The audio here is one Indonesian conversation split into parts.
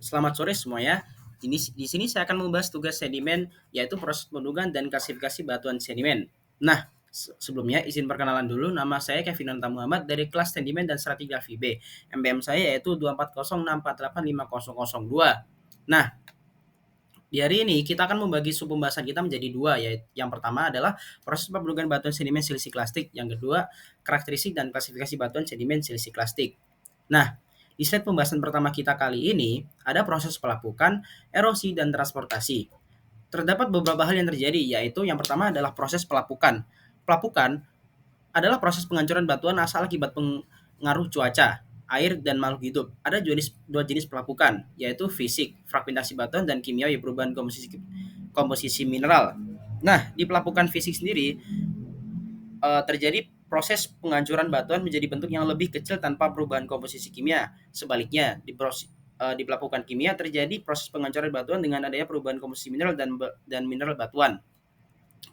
Selamat sore semuanya. Di sini saya akan membahas tugas sedimen, yaitu proses pembentukan dan klasifikasi batuan sedimen. Nah, sebelumnya izin perkenalan dulu. Nama saya Kevin Nanta Muhammad dari kelas sedimen dan stratigrafi B. MBM saya yaitu 24064854002. Nah, di hari ini kita akan membagi sub pembahasan kita menjadi dua, yaitu yang pertama adalah proses pembentukan batuan sedimen silsiklastik, yang kedua karakteristik dan klasifikasi batuan sedimen silsiklastik. Nah, di slide pembahasan pertama kita kali ini ada proses pelapukan, erosi, dan transportasi. Terdapat beberapa hal yang terjadi, yaitu yang pertama adalah proses pelapukan. Pelapukan adalah proses penghancuran batuan asal akibat pengaruh cuaca, air, dan makhluk hidup. Ada dua jenis pelapukan, yaitu fisik, fragmentasi batuan, dan kimiawi, perubahan komposisi mineral. Nah, di pelapukan fisik sendiri, terjadi proses penghancuran batuan menjadi bentuk yang lebih kecil tanpa perubahan komposisi kimia. Sebaliknya, di pelapukan kimia terjadi proses penghancuran batuan dengan adanya perubahan komposisi mineral dan mineral batuan.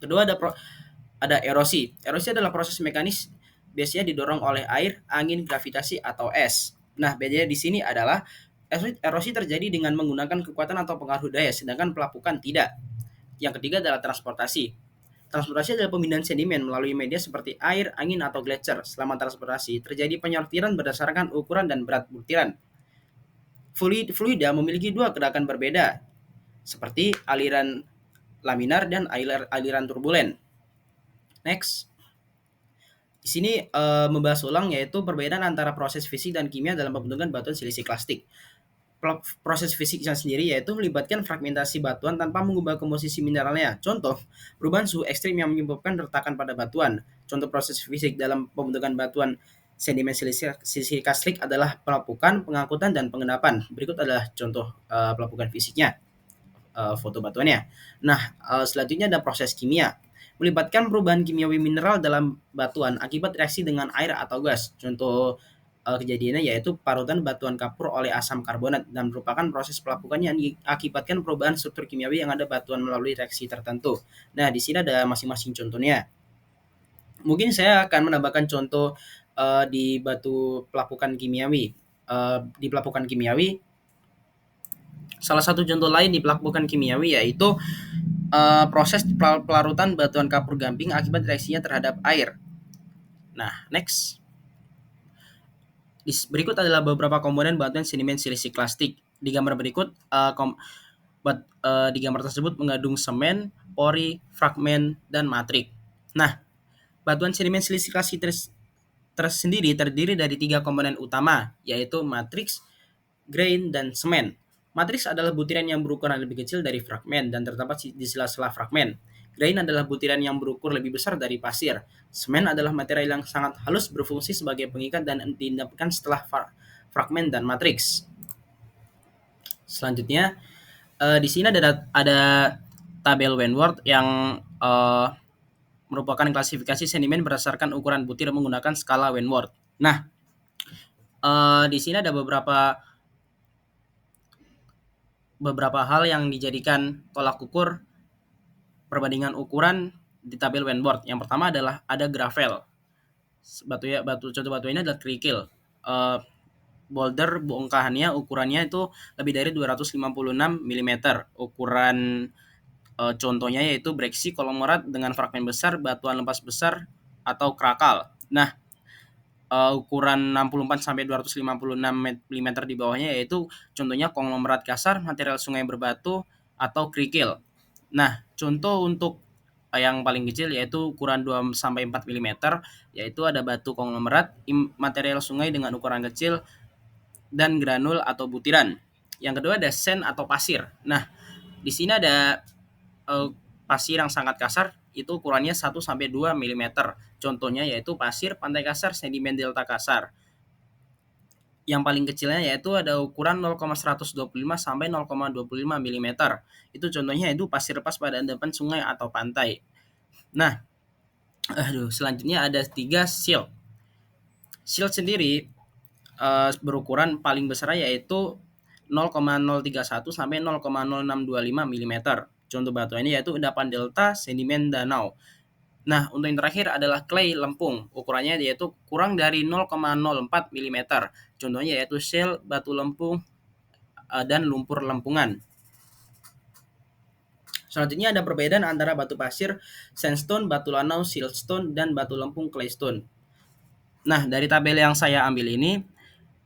Kedua, ada erosi. Erosi adalah proses mekanis biasanya didorong oleh air, angin, gravitasi, atau es. Nah, bedanya di sini adalah erosi terjadi dengan menggunakan kekuatan atau pengaruh daya, sedangkan pelapukan tidak. Yang ketiga adalah transportasi. Transportasi adalah pemindahan sedimen melalui media seperti air, angin, atau gletser. Selama transportasi, terjadi penyortiran berdasarkan ukuran dan berat butiran. Fluida memiliki dua gerakan berbeda, seperti aliran laminar dan aliran turbulen. Next. Di sini membahas ulang yaitu perbedaan antara proses fisik dan kimia dalam pembentukan batuan silsiklastik. Proses fisiknya sendiri yaitu melibatkan fragmentasi batuan tanpa mengubah komposisi mineralnya. Contoh, perubahan suhu ekstrim yang menyebabkan retakan pada batuan. Contoh proses fisik dalam pembentukan batuan sedimen silsiklastik adalah pelapukan, pengangkutan, dan pengendapan. Berikut adalah contoh pelapukan fisiknya, foto batuannya. Nah, selanjutnya ada proses kimia melibatkan perubahan kimiawi mineral dalam batuan akibat reaksi dengan air atau gas. Contoh kejadiannya yaitu parutan batuan kapur oleh asam karbonat dan merupakan proses pelapukan yang diakibatkan perubahan struktur kimiawi yang ada batuan melalui reaksi tertentu. Nah, di sini ada masing-masing contohnya. Mungkin saya akan menambahkan contoh di batu pelapukan kimiawi. Di pelapukan kimiawi, salah satu contoh lain di pelapukan kimiawi yaitu proses pelarutan batuan kapur gamping akibat reaksinya terhadap air. Nah, next. Berikut adalah beberapa komponen batuan sedimen silsiklastik. Di gambar berikut, di gambar tersebut mengandung semen, pori, fragmen, dan matrik. Nah, batuan sedimen silsiklastik tersendiri terdiri dari 3 komponen utama, yaitu matriks, grain, dan semen. Matriks adalah butiran yang berukuran lebih kecil dari fragmen dan terdapat di sela-sela fragmen. Grain adalah butiran yang berukur lebih besar dari pasir. Semen adalah material yang sangat halus berfungsi sebagai pengikat dan didapatkan setelah fragmen dan matriks. Selanjutnya, di sini ada tabel Wentworth yang merupakan klasifikasi sedimen berdasarkan ukuran butir menggunakan skala Wentworth. Nah, di sini ada beberapa hal yang dijadikan tolak ukur perbandingan ukuran di tabel Wentworth. Yang pertama adalah ada gravel. Contoh batu ini adalah kerikil. Boulder bongkahannya ukurannya itu lebih dari 256 mm. Ukuran contohnya yaitu breksi, konglomerat dengan fragmen besar, batuan lepas besar, atau krakal. Nah, ukuran 64 sampai 256 mm di bawahnya yaitu contohnya konglomerat kasar, material sungai berbatu, atau kerikil. Nah, contoh untuk yang paling kecil yaitu ukuran 2 sampai 4 mm yaitu ada batu konglomerat, material sungai dengan ukuran kecil, dan granul atau butiran. Yang kedua ada sand atau pasir. Nah, di sini ada pasir yang sangat kasar itu ukurannya 1 sampai 2 mm. Contohnya yaitu pasir pantai kasar, sedimen delta kasar. Yang paling kecilnya yaitu ada ukuran 0,125 sampai 0,25 mm. Itu contohnya itu pasir lepas pada endapan sungai atau pantai. Nah, selanjutnya ada 3 silt. Silt sendiri berukuran paling besar yaitu 0,031 sampai 0,0625 mm. Contoh batu ini yaitu endapan delta, sedimen danau. Nah, untuk yang terakhir adalah clay lempung. Ukurannya yaitu kurang dari 0,04 mm. Contohnya yaitu shale, batu lempung, dan lumpur lempungan. Selanjutnya ada perbedaan antara batu pasir, sandstone, batu lanau, siltstone, dan batu lempung, claystone. Nah, dari tabel yang saya ambil ini,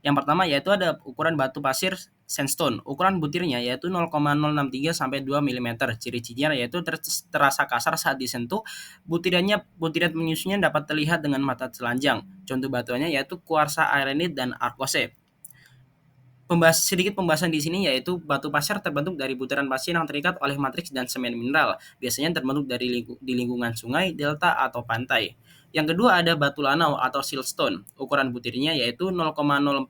yang pertama yaitu ada ukuran batu pasir sandstone. Ukuran butirnya yaitu 0,063 sampai 2 mm. Ciri-cirinya yaitu terasa kasar saat disentuh. Butiran penyusunnya dapat terlihat dengan mata telanjang. Contoh batuannya yaitu kuarsa ironite dan arkose. Sedikit pembahasan di sini yaitu batu pasir terbentuk dari butiran pasir yang terikat oleh matriks dan semen mineral. Biasanya terbentuk di lingkungan sungai, delta, atau pantai. Yang kedua ada batu lanau atau siltstone. Ukuran butirnya yaitu 0,04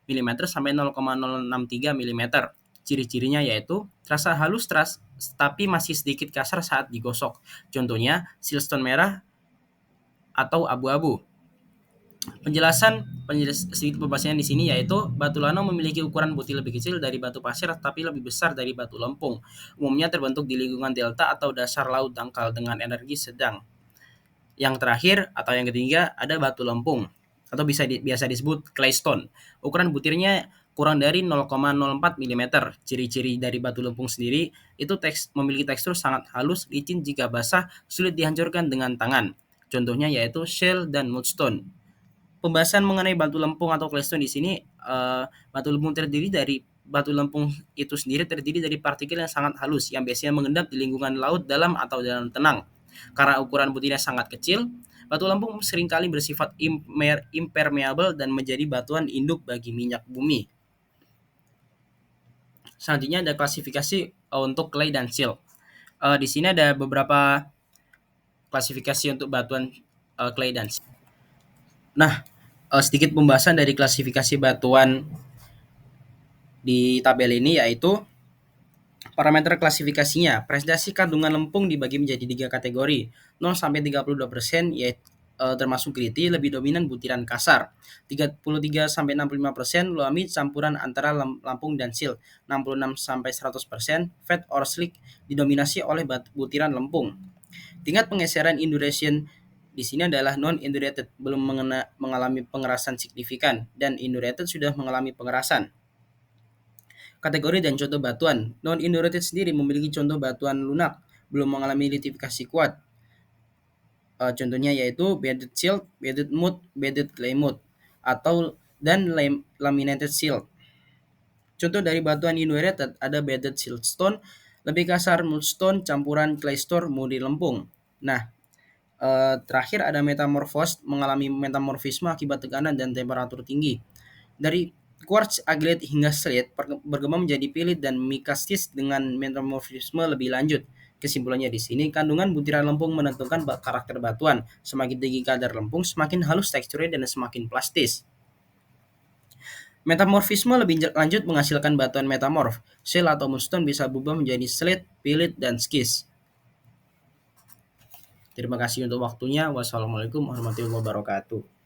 mm sampai 0,063 mm. Ciri-cirinya yaitu terasa halus tapi masih sedikit kasar saat digosok. Contohnya siltstone merah atau abu-abu. Sedikit pembahasannya di sini yaitu batu lanau memiliki ukuran butir lebih kecil dari batu pasir tapi lebih besar dari batu lempung. Umumnya terbentuk di lingkungan delta atau dasar laut dangkal dengan energi sedang. Yang terakhir atau yang ketiga ada batu lempung atau biasa disebut claystone. Ukuran butirnya kurang dari 0,04 mm. Ciri-ciri dari batu lempung sendiri itu memiliki tekstur sangat halus, licin jika basah, sulit dihancurkan dengan tangan. Contohnya yaitu shale dan mudstone. Pembahasan mengenai batu lempung atau claystone di sini, batu lempung itu sendiri terdiri dari partikel yang sangat halus yang biasanya mengendap di lingkungan laut dalam atau dalam tenang. Karena ukuran butirnya sangat kecil, batu lempung seringkali bersifat impermeable dan menjadi batuan induk bagi minyak bumi. Selanjutnya ada klasifikasi untuk clay dan silt. Di sini ada beberapa klasifikasi untuk batuan clay dan silt. Nah, sedikit pembahasan dari klasifikasi batuan di tabel ini yaitu parameter klasifikasinya. Presentasi kandungan lempung dibagi menjadi 3 kategori. 0 sampai 32% yaitu termasuk gritty, lebih dominan butiran kasar. 33 sampai 65% loamid campuran antara lampung dan silt. 66 sampai 100% fat or slick didominasi oleh butiran lempung. Tingkat pengeseran induration di sini adalah non-indurated belum mengalami pengerasan signifikan dan indurated sudah mengalami pengerasan. Kategori dan contoh batuan. Non-indurated sendiri memiliki contoh batuan lunak belum mengalami litifikasi kuat. Contohnya yaitu bedded silt, bedded mud, bedded clay mud dan laminated silt. Contoh dari batuan indurated ada bedded siltstone, lebih kasar mudstone campuran claystone murni lempung. Nah, terakhir ada metamorphosed, mengalami metamorfisme akibat tekanan dan temperatur tinggi. Dari quartz, agate hingga slate berkembang menjadi pilit dan mikastis dengan metamorfisme lebih lanjut. Kesimpulannya di sini, kandungan butiran lempung menentukan karakter batuan. Semakin tinggi kadar lempung, semakin halus teksturnya dan semakin plastis. Metamorfisme lebih lanjut menghasilkan batuan metamorf. Shale atau mudstone bisa berubah menjadi slate, pilit, dan skis. Terima kasih untuk waktunya. Wassalamualaikum warahmatullahi wabarakatuh.